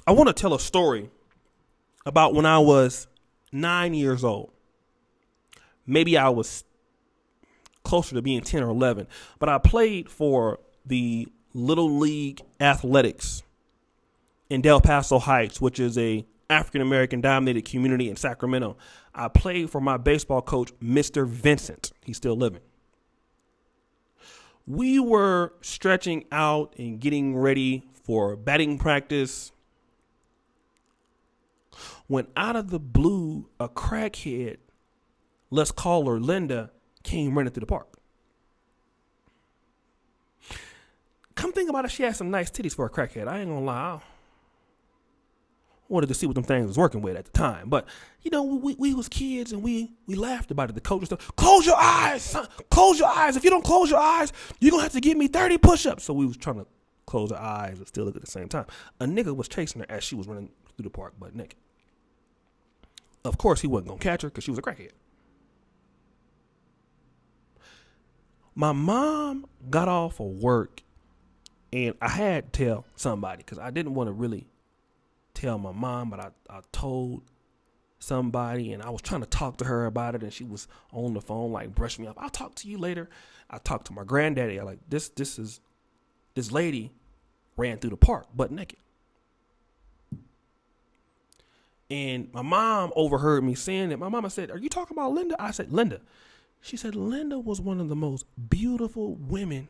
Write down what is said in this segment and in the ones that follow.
I want to tell a story about when I was 9 years old. Maybe I was closer to being 10 or 11, but I played for the Little League Athletics in Del Paso Heights, which is a African-American dominated community in Sacramento. I played for my baseball coach, Mr. Vincent. He's still living. We were stretching out and getting ready for batting practice when out of the blue, a crackhead, let's call her Linda, came running through the park. Come think about it, she had some nice titties for a crackhead. I ain't gonna lie. I wanted to see what them things was working with at the time. But, you know, we was kids and we laughed about it. The coach was like, close your eyes, son. Close your eyes. If you don't close your eyes, you're going to have to give me 30 push-ups. So we was trying to close our eyes and still look at the same time. A nigga was chasing her as she was running through the park butt naked. Of course, he wasn't going to catch her because she was a crackhead. My mom got off of work and I had to tell somebody because I didn't want to really tell my mom, but I told somebody and I was trying to talk to her about it and she was on the phone like brushing me off. I'll talk to you later. I talked to my granddaddy. I like this lady ran through the park butt naked. And my mom overheard me saying it. My mama said, "Are you talking about Linda?" I said, "Linda." She said, "Linda was one of the most beautiful women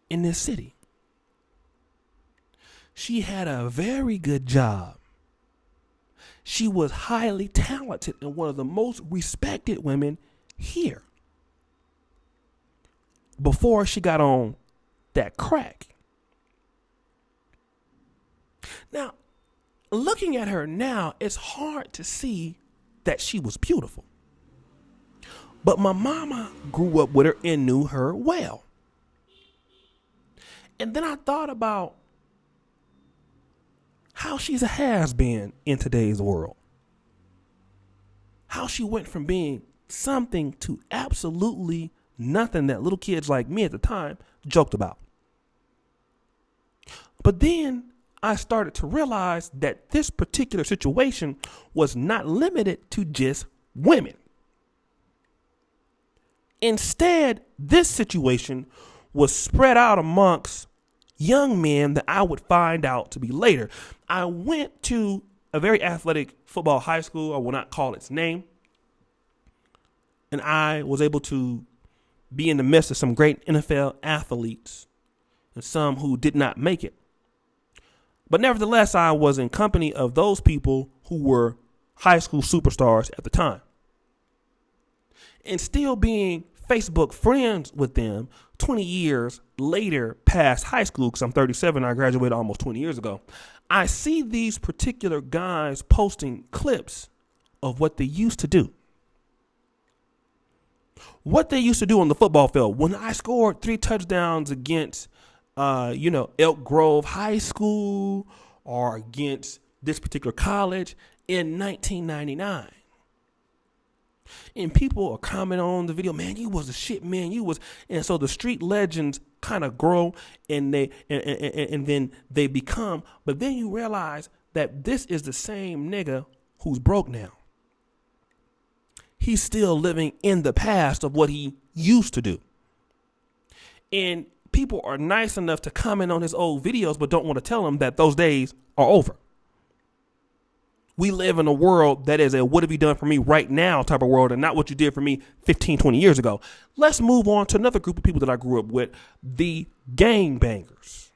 in this city. She had a very good job. She was highly talented and one of the most respected women here before she got on that crack." Now, looking at her now, it's hard to see that she was beautiful. But my mama grew up with her and knew her well. And then I thought about how she's a has-been in today's world. How she went from being something to absolutely nothing that little kids like me at the time joked about. But then I started to realize that this particular situation was not limited to just women. Instead, this situation was spread out amongst young men that I would find out to be later. I went to a very athletic football high school. I will not call its name. And I was able to be in the midst of some great NFL athletes and some who did not make it. But nevertheless, I was in company of those people who were high school superstars at the time. And still being Facebook friends with them 20 years later past high school, because I'm 37, I graduated almost 20 years ago. I see these particular guys posting clips of what they used to do. What they used to do on the football field. When I scored 3 touchdowns against, Elk Grove High School or against this particular college in 1999. And people are commenting on the video, "Man, you was a shit, man. You was," and so the street legends kind of grow and then they become, but then you realize that this is the same nigga who's broke now. He's still living in the past of what he used to do. And people are nice enough to comment on his old videos, but don't want to tell him that those days are over. We live in a world that is a what have you done for me right now type of world and not what you did for me 15, 20 years ago. Let's move on to another group of people that I grew up with, the gangbangers.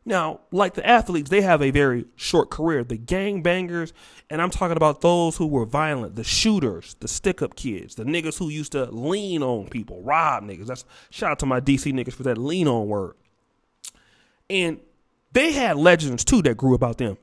Now, like the athletes, they have a very short career. The gangbangers, and I'm talking about those who were violent, the shooters, the stick-up kids, the niggas who used to lean on people, rob niggas. That's shout out to my DC niggas for that lean on word. And they had legends too that grew up out them.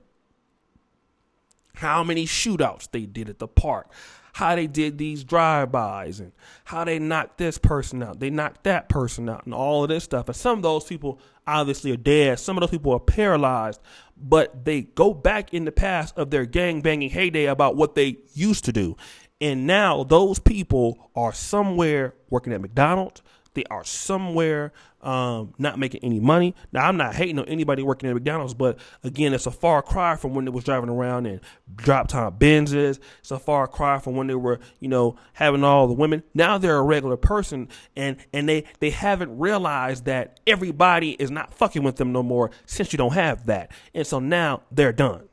How many shootouts they did at the park, how they did these drive-bys and how they knocked this person out, they knocked that person out and all of this stuff. And some of those people obviously are dead. Some of those people are paralyzed, but they go back in the past of their gang-banging heyday about what they used to do. And now those people are somewhere working at McDonald's, They are somewhere not making any money. Now, I'm not hating on anybody working at McDonald's, but again, it's a far cry from when they was driving around in drop-top Benzes. It's a far cry from when they were, having all the women. Now they're a regular person, and they haven't realized that everybody is not fucking with them no more since you don't have that. And so now they're done.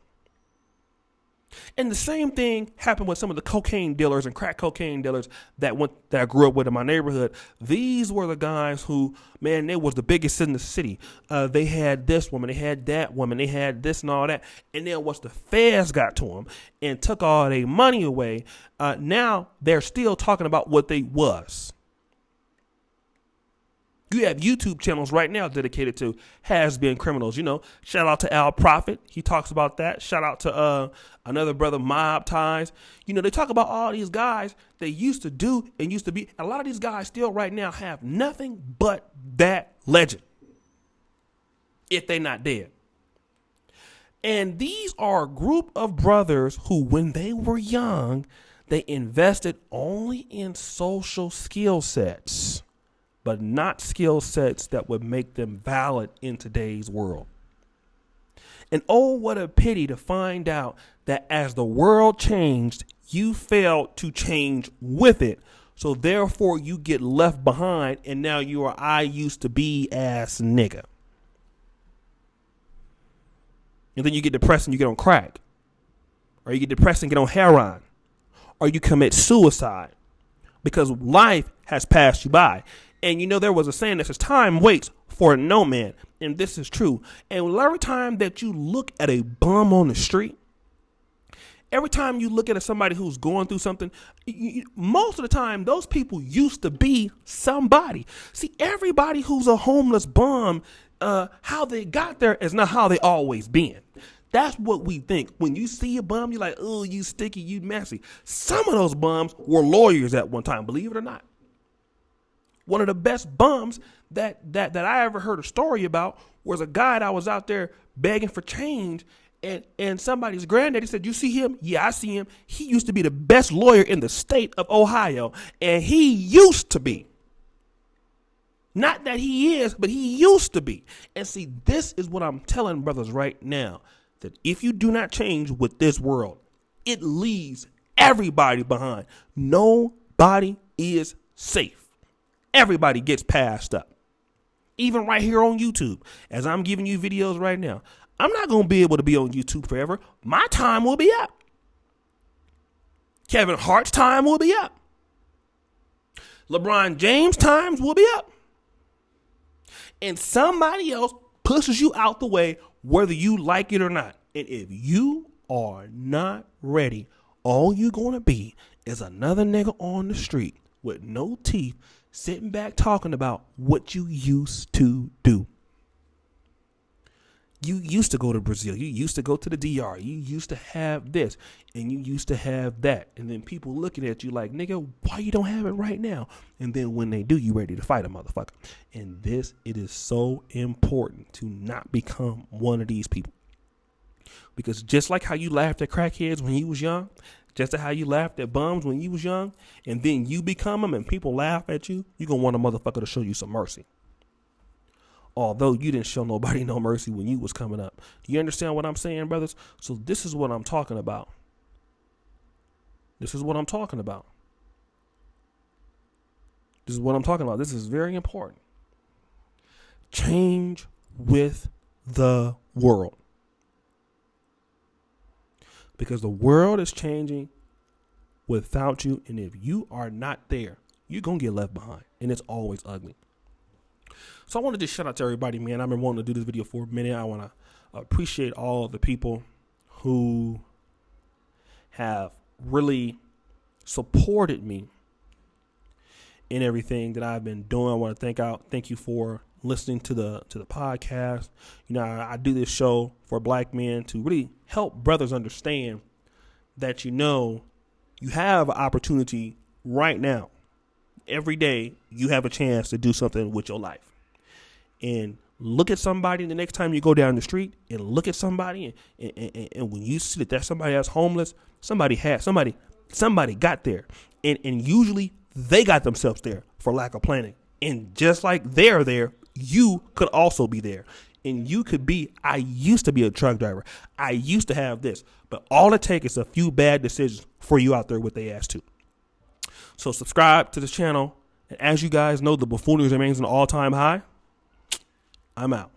And the same thing happened with some of the cocaine dealers and crack cocaine dealers that I grew up with in my neighborhood. These were the guys who, man, they was the biggest in the city. They had this woman, they had that woman, they had this and all that. And then once the feds got to them and took all their money away, now they're still talking about what they was. You have YouTube channels right now dedicated to has-been criminals. Shout out to Al Prophet. He talks about that. Shout out to another brother, Mob Ties. They talk about all these guys they used to do and used to be. A lot of these guys still right now have nothing but that legend, if they're not dead. And these are a group of brothers who, when they were young, they invested only in social skill sets, but not skill sets that would make them valid in today's world. And oh, what a pity to find out that as the world changed, you failed to change with it. So therefore you get left behind, and now you are I used to be ass nigga. And then you get depressed and you get on crack. Or you get depressed and get on heroin. Or you commit suicide because life has passed you by. And there was a saying that says time waits for no man. And this is true. And every time that you look at a bum on the street, every time you look at somebody who's going through something, most of the time, those people used to be somebody. See, everybody who's a homeless bum, how they got there is not how they always been. That's what we think. When you see a bum, you're like, oh, you sticky, you messy. Some of those bums were lawyers at one time, believe it or not. One of the best bums that I ever heard a story about was a guy that was out there begging for change, and somebody's granddaddy said, you see him? Yeah, I see him. He used to be the best lawyer in the state of Ohio, and he used to be. Not that he is, but he used to be. And see, this is what I'm telling brothers right now, that if you do not change with this world, it leaves everybody behind. Nobody is safe. Everybody gets passed up. Even right here on YouTube, as I'm giving you videos right now, I'm not going to be able to be on YouTube forever. My time will be up. Kevin Hart's time will be up. LeBron James' times will be up. And somebody else pushes you out the way, whether you like it or not. And if you are not ready, all you're going to be is another nigga on the street with no teeth, sitting back talking about what you used to do. You used to go to Brazil. You used to go to the DR. You used to have this and you used to have that. And then people looking at you like, nigga, why you don't have it right now? And then when they do, you ready to fight a motherfucker. And it is so important to not become one of these people. Because just like how you laughed at crackheads when you was young, just like how you laughed at bums when you was young, and then you become them and people laugh at you, you're going to want a motherfucker to show you some mercy. Although you didn't show nobody no mercy when you was coming up. Do you understand what I'm saying, brothers? So this is what I'm talking about. This is what I'm talking about. This is what I'm talking about. This is very important. Change with the world. Because the world is changing without you. And if you are not there, you're going to get left behind. And it's always ugly. So I want to just shout out to everybody, man. I've been wanting to do this video for a minute. I want to appreciate all the people who have really supported me in everything that I've been doing. I want to thank you for listening to the podcast. I do this show for black men to really help brothers understand that you have an opportunity right now. Every day you have a chance to do something with your life. And look at somebody the next time you go down the street and look at somebody and when you see that somebody that's homeless, somebody got there. And usually they got themselves there for lack of planning And just like they're there, you could also be there. And you could be, I used to be a truck driver. I used to have this. But all it takes is a few bad decisions for you out there with they ass too. So subscribe to this channel. And as you guys know, the buffoonery remains an all-time high. I'm out.